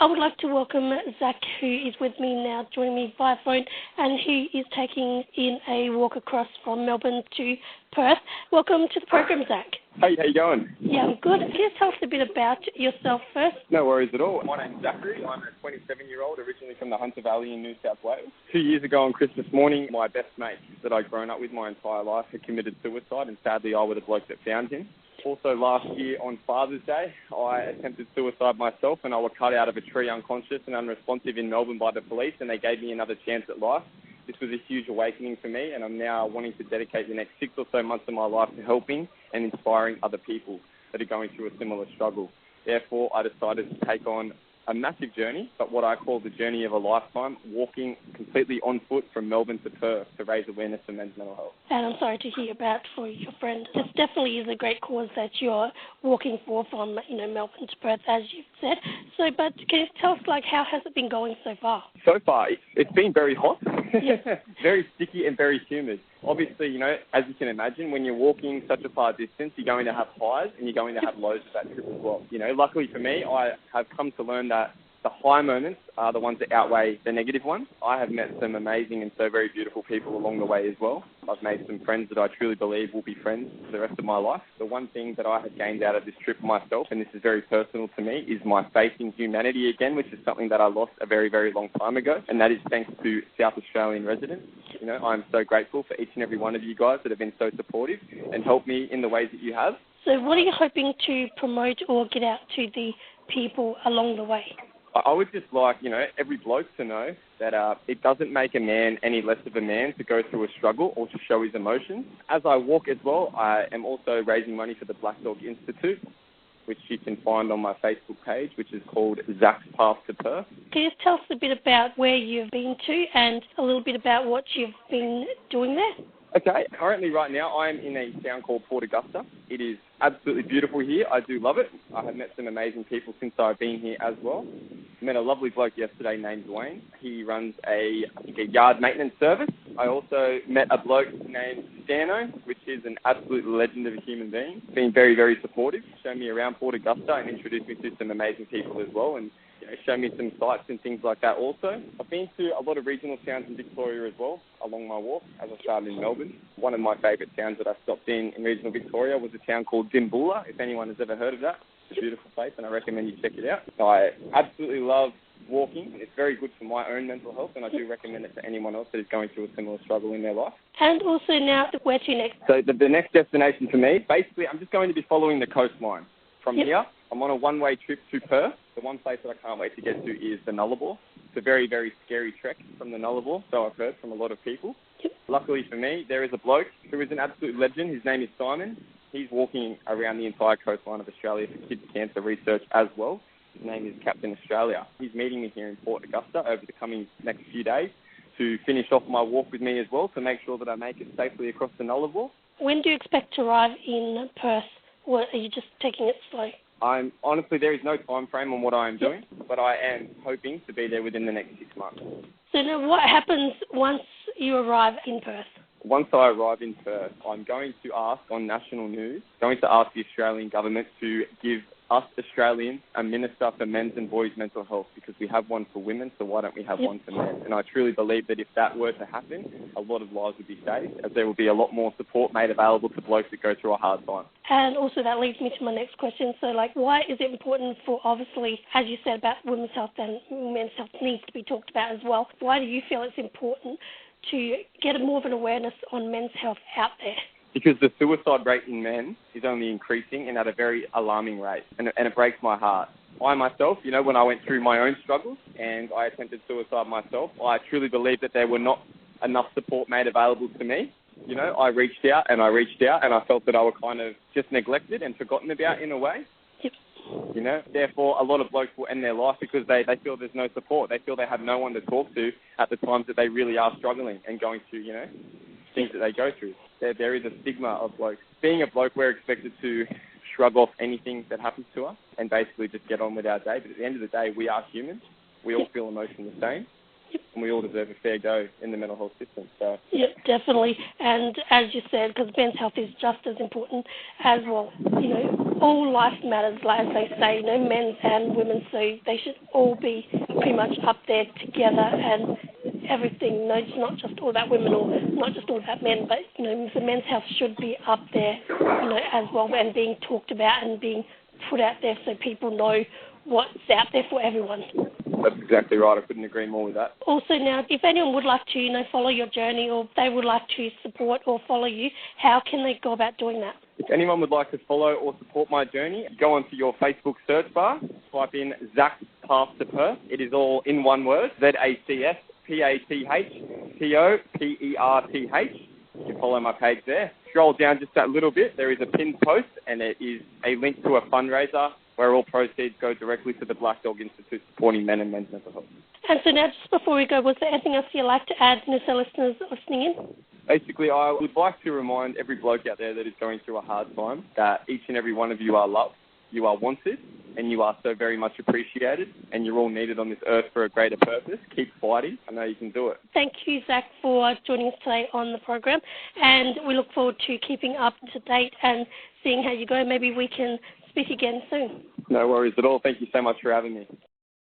I would like to welcome Zac, who is with me now, joining me via phone, and he is taking in a walk across from Melbourne to Perth. Welcome to the program, Zac. Hey, how you going? Yeah, I'm good. Can you tell us a bit about yourself first? No worries at all. My name's Zachary. I'm a 27-year-old, originally from the Hunter Valley in New South Wales. 2 years ago on Christmas morning, my best mate that I'd grown up with my entire life had committed suicide, and sadly I was the bloke that found him. Also last year on Father's Day, I attempted suicide myself, and I was cut out of a tree unconscious and unresponsive in Melbourne by the police, and they gave me another chance at life. This was a huge awakening for me, and I'm now wanting to dedicate the next 6 or so months of my life to helping and inspiring other people that are going through a similar struggle. Therefore, I decided to take on a massive journey, but what I call the journey of a lifetime, walking completely on foot from Melbourne to Perth to raise awareness of men's mental health. And I'm sorry to hear about for your friend. This definitely is a great cause that you're walking for from, Melbourne to Perth, as you've said. So, but can you tell us, how has it been going so far? So far, it's been very hot, Yep. very sticky and very humid. Obviously, as you can imagine, when you're walking such a far distance, you're going to have highs and you're going to have lows of that trip as well. Luckily for me, I have come to learn that the high moments are the ones that outweigh the negative ones. I have met some amazing and so very beautiful people along the way as well. I've made some friends that I truly believe will be friends for the rest of my life. The one thing that I had gained out of this trip myself, and this is very personal to me, is my faith in humanity again, which is something that I lost a very, very long time ago. And that is thanks to South Australian residents. I'm so grateful for each and every one of you guys that have been so supportive and helped me in the ways that you have. So what are you hoping to promote or get out to the people along the way? I would just like, every bloke to know that it doesn't make a man any less of a man to go through a struggle or to show his emotions. As I walk as well, I am also raising money for the Black Dog Institute, which you can find on my Facebook page, which is called Zac Path to Perth. Can you tell us a bit about where you've been to and a little bit about what you've been doing there? Okay, currently right now I am in a town called Port Augusta. It is absolutely beautiful here. I do love it. I have met some amazing people since I've been here as well. Met a lovely bloke yesterday named Dwayne. He runs a yard maintenance service. I also met a bloke named Stano, which is an absolute legend of a human being. Been very, very supportive. Shown me around Port Augusta and introduced me to some amazing people as well, and show me some sights and things like that also. I've been to a lot of regional towns in Victoria as well along my walk as I started in Melbourne. One of my favourite towns that I stopped in regional Victoria was a town called Dimboola, if anyone has ever heard of that. It's a beautiful place and I recommend you check it out. I absolutely love walking. It's very good for my own mental health, and I do recommend it to anyone else that is going through a similar struggle in their life. And also now, where to next? So the next destination for me, basically I'm just going to be following the coastline. From here, I'm on a one-way trip to Perth. The one place that I can't wait to get to is the Nullarbor. It's a very, very scary trek from the Nullarbor, so I've heard from a lot of people. Yep. Luckily for me, there is a bloke who is an absolute legend. His name is Simon. He's walking around the entire coastline of Australia for kids' cancer research as well. His name is Captain Australia. He's meeting me here in Port Augusta over the coming next few days to finish off my walk with me as well, to make sure that I make it safely across the Nullarbor. When do you expect to arrive in Perth? Or are you just taking it slow? Honestly, there is no time frame on what I am doing, but I am hoping to be there within the next 6 months. So now what happens once you arrive in Perth? Once I arrive in Perth, I'm going to ask on national news, the Australian government to give us Australians a minister for men's and boys' mental health, because we have one for women, so why don't we have one for men? And I truly believe that if that were to happen, a lot of lives would be saved, as there will be a lot more support made available to blokes that go through a hard time. And also that leads me to my next question. So, why is it important for, obviously, as you said about women's health and men's health needs to be talked about as well, why do you feel it's important to get more of an awareness on men's health out there? Because the suicide rate in men is only increasing and at a very alarming rate, and it breaks my heart. I myself, when I went through my own struggles and I attempted suicide myself, I truly believe that there were not enough support made available to me. I reached out and I felt that I was kind of just neglected and forgotten about in a way. Yep. Therefore, a lot of blokes will end their life because they feel there's no support. They feel they have no one to talk to at the times that they really are struggling and going through, things that they go through. There is a stigma of blokes. Being a bloke, we're expected to shrug off anything that happens to us and basically just get on with our day. But at the end of the day, we are humans. We all feel emotion the same. and we all deserve a fair go in the mental health system. So. Yeah, definitely. And as you said, because men's health is just as important as well. All life matters, like as they say, men's and women's, so they should all be pretty much up there together and everything. It's not just all about women or not just all about men, but, the men's health should be up there, as well, and being talked about and being put out there so people know what's out there for everyone. That's exactly right. I couldn't agree more with that. Also, now, if anyone would like to, follow your journey, or they would like to support or follow you, how can they go about doing that? If anyone would like to follow or support my journey, go onto your Facebook search bar, type in Zac Path to Perth. It is all in one word, ZACSPATHTOPERTH. You can follow my page there. Scroll down just that little bit. There is a pinned post, and it is a link to a fundraiser where all proceeds go directly to the Black Dog Institute supporting men and men's mental health. And so now, just before we go, was there anything else you'd like to add to listeners listening in? Basically, I would like to remind every bloke out there that is going through a hard time that each and every one of you are loved, you are wanted, and you are so very much appreciated, and you're all needed on this earth for a greater purpose. Keep fighting. I know you can do it. Thank you, Zac, for joining us today on the program, and we look forward to keeping up to date and seeing how you go. Maybe we can speak again soon. No worries at all. Thank you so much for having me.